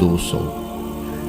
200,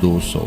200,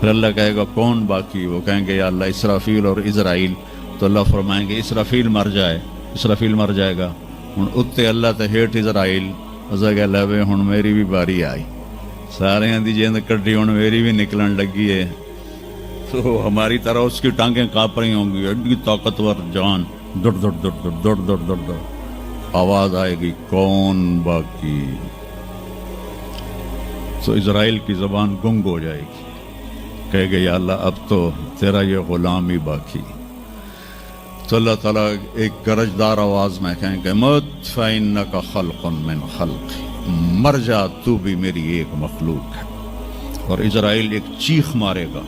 پھر اللہ کہے گا کون باقی؟ وہ کہیں گے یا اللہ اسرافیل اور اسرائیل. تو اللہ فرمائیں گے اسرافیل مر جائے گا. ہن اتنے اللہ تے ہیٹ اسرائیل. اسا کہ لے ہن میری بھی باری آئی, سارے دی جیند کٹی, ہن میری بھی نکلن لگی ہے. تو ہماری طرح اس کی ٹانگیں کانپ رہی ہوں گی, ایڈی طاقتور جان, دڑ دڑ دڑ دڑ دڑ دڑ دڑ دڑ. آواز آئے گی کون باقی؟ تو اسرائیل کی زبان گنگ ہو جائے گی, کہے گے یا اللہ اب تو تیرا یہ غلام ہی باقی. تو اللہ تعالیٰ ایک گرجدار آواز میں کہیں گے مت فإنک خلق من خلق, مر جا تو بھی میری ایک مخلوق ہے. اور اسرائیل ایک چیخ مارے گا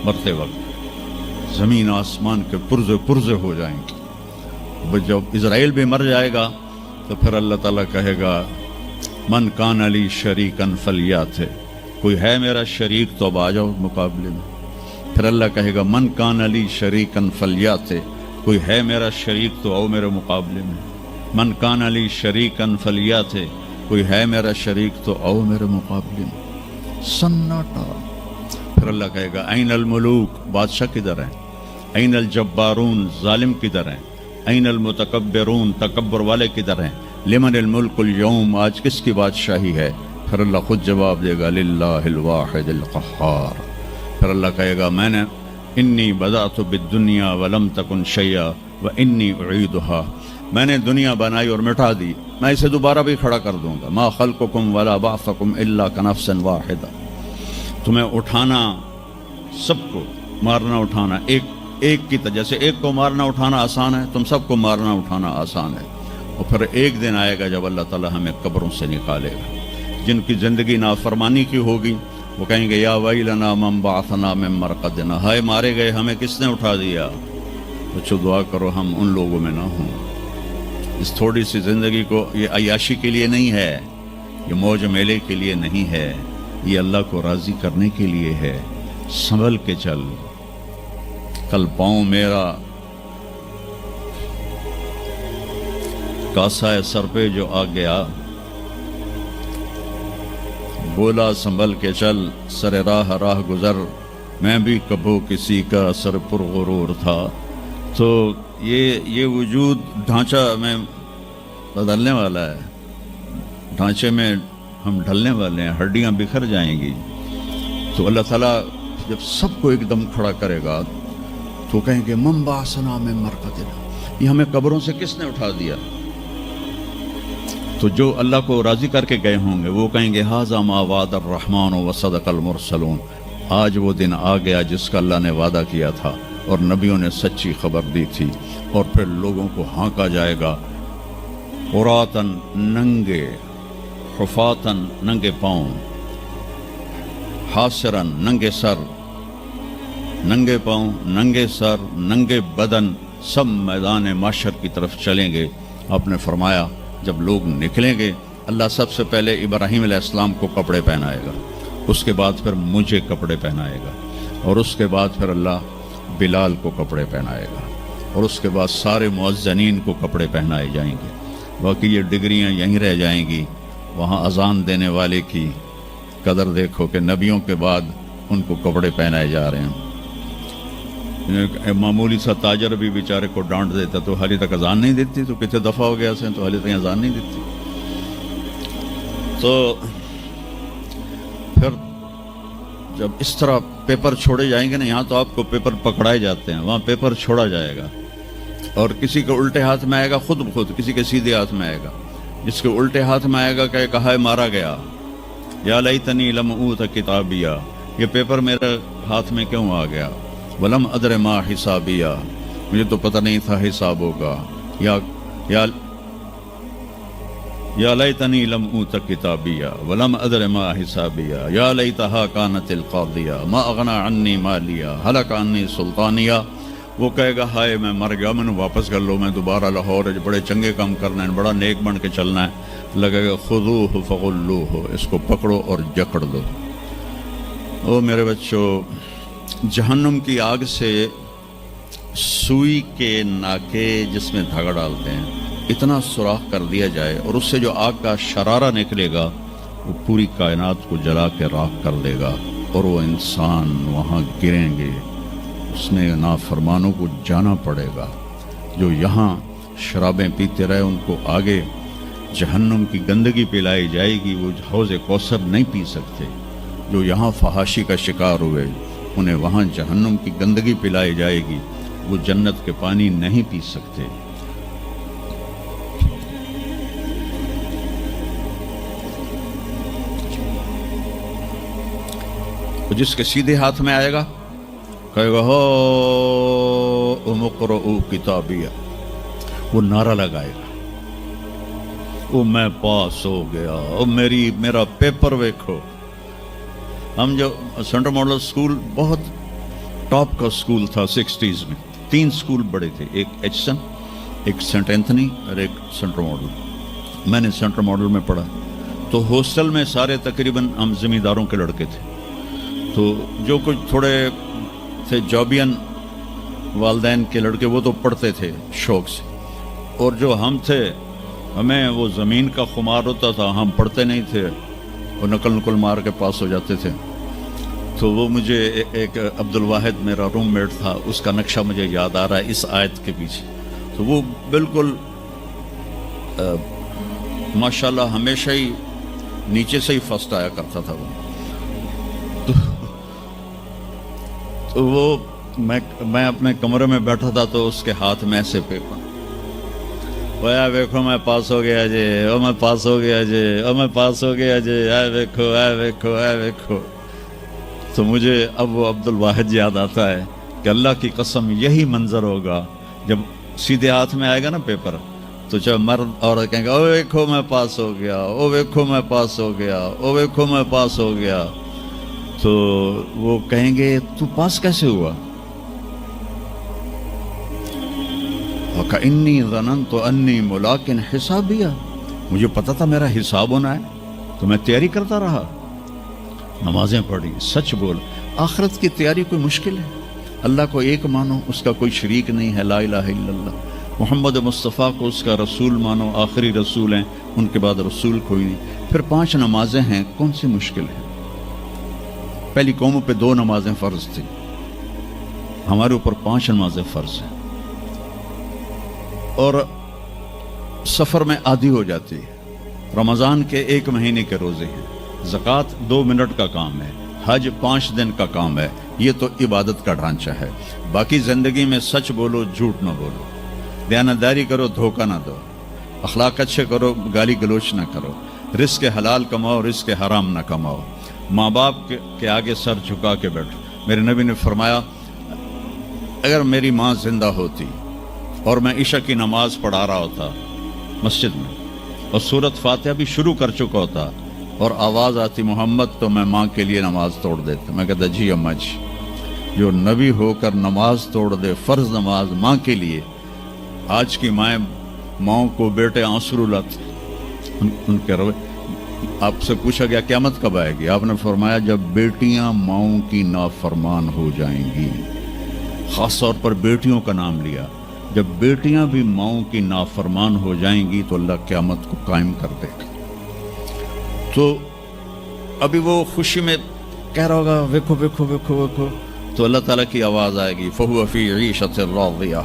مرتے وقت, زمین آسمان کے پرزے پرزے ہو جائیں گے. جب اسرائیل بھی مر جائے گا تو پھر اللہ تعالیٰ کہے گا من کان علی شریکن فلیات, کوئی ہے میرا شریک تو اب آ جاؤ مقابلے میں. پھر اللہ کہے گا من کان علی شریکن فلیات, کوئی ہے میرا شریک تو آؤ میرے مقابلے میں. من کان علی شریکن فلیات, کوئی ہے میرا شریک تو آؤ میرے مقابلے میں. سناٹا. پھر اللہ کہے گا این الملوک, بادشاہ کدھر ہیں؟ این الجبارون, ظالم کدھر ہیں؟ این المتکبرون, تکبر والے کدھر ہیں؟ لمن الملک اليوم, آج کس کی بادشاہی ہے؟ پھر اللہ خود جواب دے گا للہ الواحد القہار. پھر اللہ کہے گا میں نے انی بدأت بالدنیا ولم تکن شیئا وانی اعیدہا, میں نے دنیا بنائی اور مٹا دی, میں اسے دوبارہ بھی کھڑا کر دوں گا. ما خلقکم ولا بعثکم الا کنفس واحدہ, تمہیں اٹھانا, سب کو مارنا اٹھانا ایک کی طرح, جیسے ایک کو مارنا اٹھانا آسان ہے, تم سب کو مارنا اٹھانا آسان ہے. اور پھر ایک دن آئے گا جب اللہ تعالیٰ ہمیں قبروں سے نکالے گا. جن کی زندگی نافرمانی کی ہوگی وہ کہیں گے یا ویلنا من بعثنا من مرقدنا, ہائے مارے گئے ہمیں کس نے اٹھا دیا. بچو دعا کرو ہم ان لوگوں میں نہ ہوں. اس تھوڑی سی زندگی کو یہ عیاشی کے لیے نہیں ہے, یہ موج میلے کے لیے نہیں ہے, یہ اللہ کو راضی کرنے کے لیے ہے. سنبھل کے چل, کل پاؤں میرا کاسا ہے سر پہ جو آ گیا, بولا سنبھل کے چل سر راہ گزر, میں بھی کبھو کسی کا سر پر غرور تھا. تو یہ وجود ڈھانچہ میں بدلنے والا ہے, ڈھانچے میں ہم ڈھلنے والے ہیں, ہڈیاں بکھر جائیں گی. تو اللہ تعالیٰ جب سب کو ایک دم کھڑا کرے گا تو کہیں گے من بعثنا من مرقدنا, یہ ہمیں قبروں سے کس نے اٹھا دیا. تو جو اللہ کو راضی کر کے گئے ہوں گے وہ کہیں گے ھذا ما وعد الرحمن وصدق المرسلون, آج وہ دن آ گیا جس کا اللہ نے وعدہ کیا تھا اور نبیوں نے سچی خبر دی تھی. اور پھر لوگوں کو ہانکا جائے گا عراۃً, ننگے, حفاۃً, ننگے پاؤں, حاسراً, ننگے سر, ننگے پاؤں, ننگے سر, ننگے بدن, سب میدان معاشر کی طرف چلیں گے. آپ نے فرمایا جب لوگ نکلیں گے اللہ سب سے پہلے ابراہیم علیہ السلام کو کپڑے پہنائے گا, اس کے بعد پھر مجھے کپڑے پہنائے گا, اور اس کے بعد پھر اللہ بلال کو کپڑے پہنائے گا, اور اس کے بعد سارے مؤذنین کو کپڑے پہنائے جائیں گے. باقی یہ ڈگریاں یہیں رہ جائیں گی. وہاں اذان دینے والے کی قدر دیکھو کہ نبیوں کے بعد ان کو کپڑے پہنائے جا رہے ہیں. معمولی سا تاجر بھی بیچارے کو ڈانٹ دیتا تو حالی تک اذان نہیں دیتی, تو کتنے دفعہ ہو گیا سے تو حالی تک اذان نہیں دیتی. تو پھر جب اس طرح پیپر چھوڑے جائیں گے نا, یہاں تو آپ کو پیپر پکڑائے جاتے ہیں, وہاں پیپر چھوڑا جائے گا, اور کسی کے الٹے ہاتھ میں آئے گا خود بخود, کسی کے سیدھے ہاتھ میں آئے گا. جس کے الٹے ہاتھ میں آئے گا کہ کہا ہے مارا گیا, یا لیتنی لم اوت کتابیہ, یہ پیپر میرے ہاتھ میں کیوں آ گیا. ولم ادر ما حسابیہ, مجھے تو پتہ نہیں تھا حساب ہوگا. یا لیتنی لم اوت کتابیہ ولم ادر ما حسابیہ, یا لیتہا کانت القاضیہ ما اغنی عنی مالیہ ہلک عنی سلطانیہ. وہ کہے گا ہائے میں مر گیا, میں نے واپس کر لو, میں دوبارہ لاہور بڑے چنگے کام کرنا ہے, بڑا نیک بن کے چلنا ہے. لگے گا خذوہ فغلوہ, اس کو پکڑو اور جکڑ دو. او میرے بچوں, جہنم کی آگ سے سوئی کے ناکے جس میں دھاگا ڈالتے ہیں اتنا سوراخ کر دیا جائے, اور اس سے جو آگ کا شرارہ نکلے گا وہ پوری کائنات کو جلا کے راکھ کر دے گا. اور وہ انسان وہاں گریں گے، اس نے نافرمانوں کو جانا پڑے گا۔ جو یہاں شرابیں پیتے رہے ان کو آگے جہنم کی گندگی پلائی جائے گی، وہ حوض کوثر نہیں پی سکتے۔ جو یہاں فحاشی کا شکار ہوئے انہیں وہاں جہنم کی گندگی پلائی جائے گی، وہ جنت کے پانی نہیں پی سکتے۔ جس کے سیدھے ہاتھ میں آئے گا کہے گا ہو مقرؤ کتابیہ، وہ نعرہ لگائے گا، وہ میں پاس ہو گیا، وہ میرا پیپر ویکھو۔ ہم جو سینٹرل ماڈل سکول بہت ٹاپ کا سکول تھا 60s میں، 3 سکول بڑے تھے، ایک ایچسن، ایک سینٹ اینتھنی اور ایک سینٹرل ماڈل۔ میں نے سینٹرل ماڈل میں پڑھا تو ہاسٹل میں سارے تقریباً ہم زمینداروں کے لڑکے تھے، تو جو کچھ تھوڑے تھے جابین والدین کے لڑکے وہ تو پڑھتے تھے شوق سے، اور جو ہم تھے ہمیں وہ زمین کا خمار ہوتا تھا، ہم پڑھتے نہیں تھے، وہ نقل مار کے پاس ہو جاتے تھے۔ تو وہ مجھے ایک عبد الواحد میرا روم میٹ تھا، اس کا نقشہ مجھے یاد آ رہا ہے اس آیت کے پیچھے۔ تو وہ بالکل ماشاءاللہ ہمیشہ ہی نیچے سے ہی فرسٹ آیا کرتا تھا وہ۔ تو وہ میں اپنے کمرے میں بیٹھا تھا تو اس کے ہاتھ میں ایسے پیپر، اوے ویکھو میں پاس ہو گیا جی، او میں پاس ہو گیا جی، او میں پاس ہو گیا جی، اے ویکھو اے ویکھو اے ویکھو۔ تو مجھے اب وہ عبد الواحد یاد آتا ہے کہ اللہ کی قسم یہی منظر ہوگا جب سیدھے ہاتھ میں آئے گا نا پیپر، تو جب مرد عورت کہیں گے او ویکھو میں پاس ہو گیا، او ویکھو میں پاس ہو گیا، او ویکھو میں پاس ہو گیا، تو وہ کہیں گے تو پاس کیسے ہوا؟ وَكَإِنِّي ظَنَنْتُ أَنِّي مُلَاقٍ حِسَابِيَهْ، مجھے پتا تھا میرا حساب ہونا ہے تو میں تیاری کرتا رہا، نمازیں پڑھی، سچ بول۔ آخرت کی تیاری کوئی مشکل ہے؟ اللہ کو ایک مانو، اس کا کوئی شریک نہیں ہے، لا الہ الا اللہ۔ محمد مصطفیٰ کو اس کا رسول مانو، آخری رسول ہیں، ان کے بعد رسول کوئی نہیں۔ پھر 5 نمازیں ہیں، کون سی مشکل ہے؟ پہلی قوموں پہ 2 نمازیں فرض تھی، ہمارے اوپر 5 نمازیں فرض ہیں، اور سفر میں عادی ہو جاتی ہے۔ رمضان کے 1 مہینے کے روزے ہیں، زکوٰۃ 2 منٹ کا کام ہے، حج 5 دن کا کام ہے، یہ تو عبادت کا ڈھانچہ ہے۔ باقی زندگی میں سچ بولو، جھوٹ نہ بولو، دیانتداری کرو، دھوکہ نہ دو، اخلاق اچھے کرو، گالی گلوچ نہ کرو، رزق حلال کماؤ، رزق حرام نہ کماؤ، ماں باپ کے آگے سر جھکا کے بیٹھو۔ میرے نبی نے فرمایا اگر میری ماں زندہ ہوتی اور میں عشاء کی نماز پڑھا رہا ہوتا مسجد میں اور سورت فاتحہ بھی شروع کر چکا ہوتا اور آواز آتی محمد، تو میں ماں کے لیے نماز توڑ دیتا۔ میں کہتا جی اماں جی، جو نبی ہو کر نماز توڑ دے، فرض نماز ماں کے لیے۔ آج کی ماؤں کو بیٹے آنسو رلاتے ان کے روے۔ آپ سے پوچھا گیا قیامت کب آئے گی؟ آپ نے فرمایا جب بیٹیاں ماؤں کی نافرمان ہو جائیں گی، خاص طور پر بیٹیوں کا نام لیا۔ جب بیٹیاں بھی ماؤں کی نافرمان ہو جائیں گی تو اللہ قیامت کو قائم کر دے گا۔ تو ابھی وہ خوشی میں کہہ رہا ہوگا ویکھو ویکھو ویکھو ویکھو، تو اللہ تعالیٰ کی آواز آئے گی فَهُوَ فِي عِيشَةٍ رَاضِيَةٍ۔